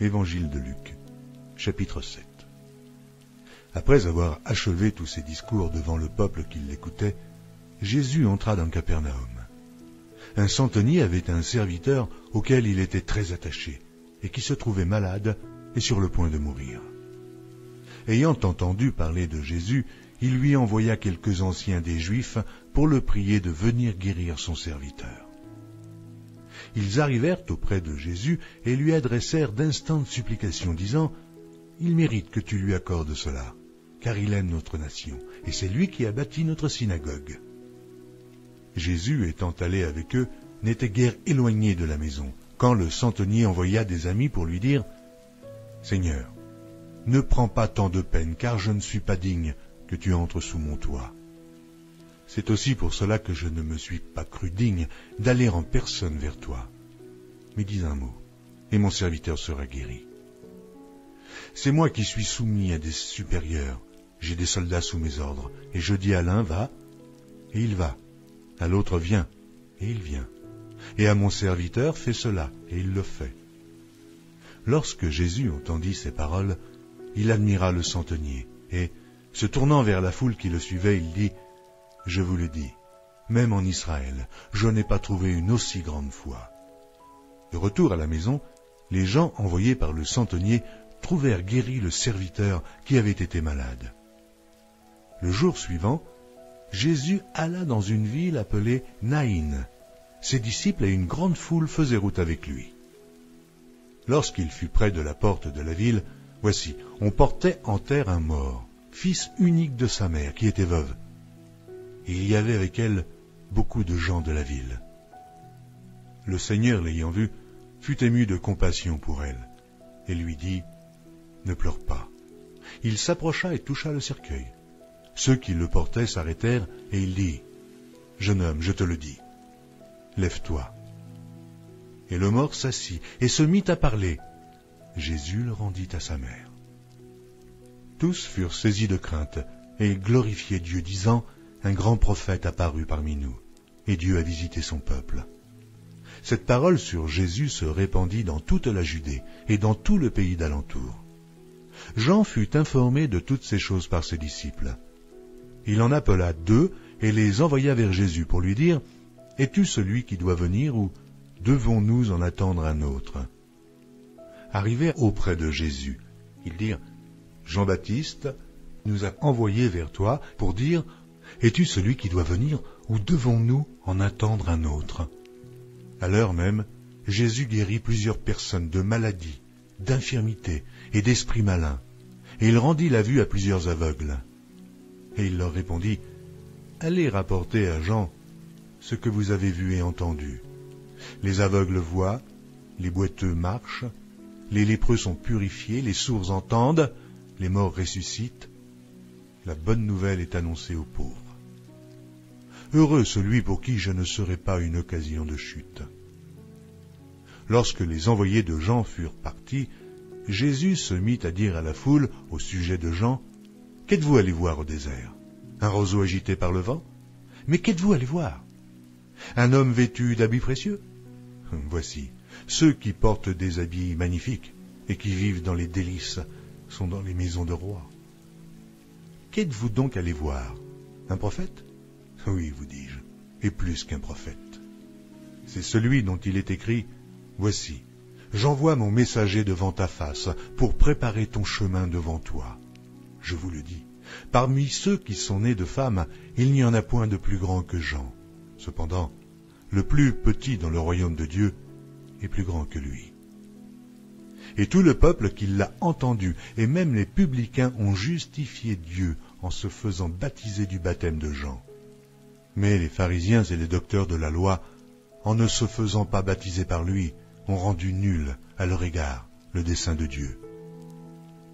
Évangile de Luc, chapitre 7. Après avoir achevé tous ses discours devant le peuple qui l'écoutait, Jésus entra dans Capernaum. Un centenier avait un serviteur auquel il était très attaché, et qui se trouvait malade et sur le point de mourir. Ayant entendu parler de Jésus, il lui envoya quelques anciens des Juifs pour le prier de venir guérir son serviteur. Ils arrivèrent auprès de Jésus et lui adressèrent d'instantes supplications, disant « Il mérite que tu lui accordes cela, car il aime notre nation, et c'est lui qui a bâti notre synagogue. » Jésus, étant allé avec eux, n'était guère éloigné de la maison, quand le centenier envoya des amis pour lui dire « Seigneur, ne prends pas tant de peine, car je ne suis pas digne que tu entres sous mon toit. C'est aussi pour cela que je ne me suis pas cru digne d'aller en personne vers toi. Mais dis un mot, et mon serviteur sera guéri. C'est moi qui suis soumis à des supérieurs, j'ai des soldats sous mes ordres, et je dis à l'un, va, et il va, à l'autre, viens, et il vient, et à mon serviteur, fais cela, et il le fait. » Lorsque Jésus entendit ces paroles, il admira le centenier, et, se tournant vers la foule qui le suivait, il dit, « Je vous le dis, même en Israël, je n'ai pas trouvé une aussi grande foi. » De retour à la maison, les gens envoyés par le centenier trouvèrent guéri le serviteur qui avait été malade. Le jour suivant, Jésus alla dans une ville appelée Naïn. Ses disciples et une grande foule faisaient route avec lui. Lorsqu'il fut près de la porte de la ville, voici, on portait en terre un mort, fils unique de sa mère, qui était veuve. Il y avait avec elle beaucoup de gens de la ville. Le Seigneur, l'ayant vue, fut ému de compassion pour elle, et lui dit, « Ne pleure pas. » Il s'approcha et toucha le cercueil. Ceux qui le portaient s'arrêtèrent, et il dit, « Jeune homme, je te le dis, lève-toi. » Et le mort s'assit et se mit à parler. Jésus le rendit à sa mère. Tous furent saisis de crainte, et glorifiaient Dieu, disant, « Un grand prophète apparut parmi nous, et Dieu a visité son peuple. » Cette parole sur Jésus se répandit dans toute la Judée et dans tout le pays d'alentour. Jean fut informé de toutes ces choses par ses disciples. Il en appela 2 et les envoya vers Jésus pour lui dire, « Es-tu celui qui doit venir ou devons-nous en attendre un autre ?» Arrivés auprès de Jésus, ils dirent, « Jean-Baptiste nous a envoyés vers toi pour dire, « Es-tu celui qui doit venir ou devons-nous en attendre un autre ?» À l'heure même, Jésus guérit plusieurs personnes de maladies, d'infirmités et d'esprits malins, et il rendit la vue à plusieurs aveugles. Et il leur répondit, « Allez rapporter à Jean ce que vous avez vu et entendu. Les aveugles voient, les boiteux marchent, les lépreux sont purifiés, les sourds entendent, les morts ressuscitent. La bonne nouvelle est annoncée aux pauvres. Heureux celui pour qui je ne serai pas une occasion de chute. » Lorsque les envoyés de Jean furent partis, Jésus se mit à dire à la foule au sujet de Jean, « Qu'êtes-vous allé voir au désert? Un roseau agité par le vent? Mais qu'êtes-vous allé voir? Un homme vêtu d'habits précieux? Voici, ceux qui portent des habits magnifiques et qui vivent dans les délices sont dans les maisons de rois. Qu'êtes-vous donc allé voir? Un prophète? Oui, vous dis-je, et plus qu'un prophète. C'est celui dont il est écrit, « Voici, j'envoie mon messager devant ta face pour préparer ton chemin devant toi. » Je vous le dis, parmi ceux qui sont nés de femmes, il n'y en a point de plus grand que Jean. Cependant, le plus petit dans le royaume de Dieu est plus grand que lui. Et tout le peuple qui l'a entendu, et même les publicains, ont justifié Dieu en se faisant baptiser du baptême de Jean. Mais les pharisiens et les docteurs de la loi, en ne se faisant pas baptiser par lui, ont rendu nul à leur égard le dessein de Dieu.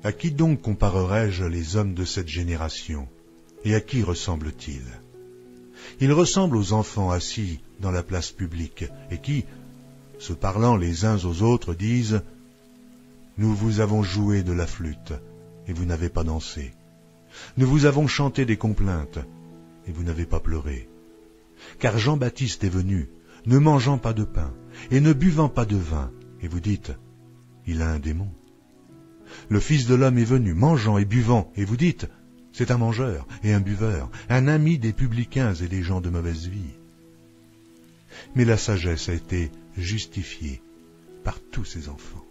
À qui donc comparerai-je les hommes de cette génération, et à qui ressemblent-ils? Ils ressemblent aux enfants assis dans la place publique, et qui, se parlant les uns aux autres, disent « Nous vous avons joué de la flûte, et vous n'avez pas dansé. Nous vous avons chanté des complaintes, et vous n'avez pas pleuré. Car Jean-Baptiste est venu, ne mangeant pas de pain, et ne buvant pas de vin, et vous dites, il a un démon. Le Fils de l'homme est venu, mangeant et buvant, et vous dites, c'est un mangeur et un buveur, un ami des publicains et des gens de mauvaise vie. Mais la sagesse a été justifiée par tous ses enfants.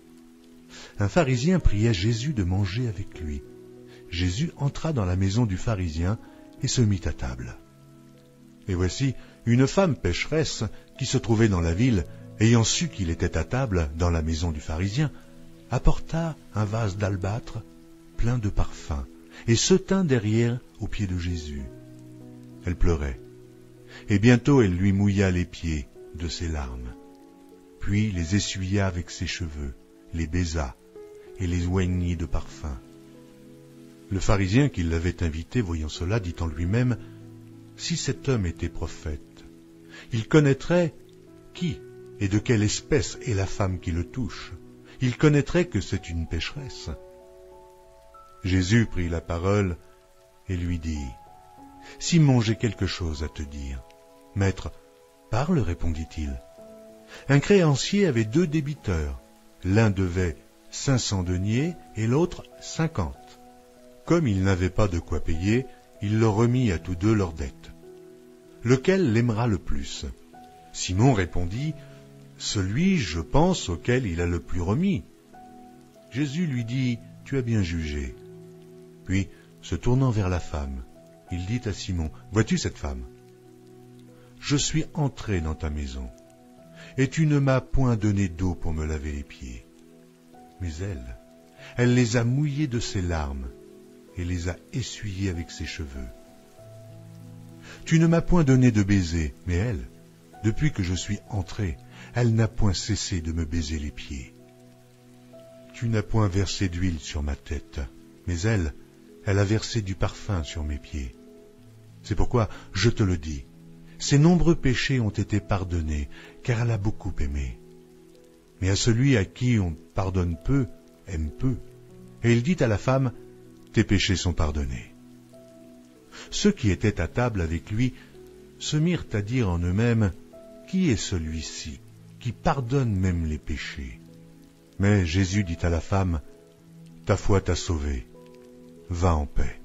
Un pharisien priait Jésus de manger avec lui. Jésus entra dans la maison du pharisien et se mit à table. Et voici une femme pécheresse qui se trouvait dans la ville, ayant su qu'il était à table dans la maison du pharisien, apporta un vase d'albâtre plein de parfums et se tint derrière aux pieds de Jésus. Elle pleurait, et bientôt elle lui mouilla les pieds de ses larmes, puis les essuya avec ses cheveux, les baisa et les oignit de parfum. Le pharisien qui l'avait invité, voyant cela, dit en lui-même, « Si cet homme était prophète, il connaîtrait qui et de quelle espèce est la femme qui le touche. Il connaîtrait que c'est une pécheresse. » Jésus prit la parole et lui dit, « Simon, j'ai quelque chose à te dire. »« Maître, parle, répondit-il. Un créancier avait 2 débiteurs. L'un devait 500 deniers et l'autre 50. Comme il n'avait pas de quoi payer, il leur remit à tous 2 leurs dettes. Lequel l'aimera le plus? Simon répondit, « Celui, je pense, auquel il a le plus remis. » Jésus lui dit, « Tu as bien jugé. » Puis, se tournant vers la femme, il dit à Simon, « Vois-tu cette femme? Je suis entré dans ta maison, et tu ne m'as point donné d'eau pour me laver les pieds. Mais elle les a mouillés de ses larmes, et les a essuyés avec ses cheveux. Tu ne m'as point donné de baiser, mais elle, depuis que je suis entré, elle n'a point cessé de me baiser les pieds. Tu n'as point versé d'huile sur ma tête, mais elle a versé du parfum sur mes pieds. C'est pourquoi, je te le dis, ses nombreux péchés ont été pardonnés, car elle a beaucoup aimé. Mais à celui à qui on pardonne peu, aime peu. Et il dit à la femme, « Tes péchés sont pardonnés. » Ceux qui étaient à table avec lui se mirent à dire en eux-mêmes, « Qui est celui-ci qui pardonne même les péchés ?» Mais Jésus dit à la femme, « Ta foi t'a sauvée, va en paix. »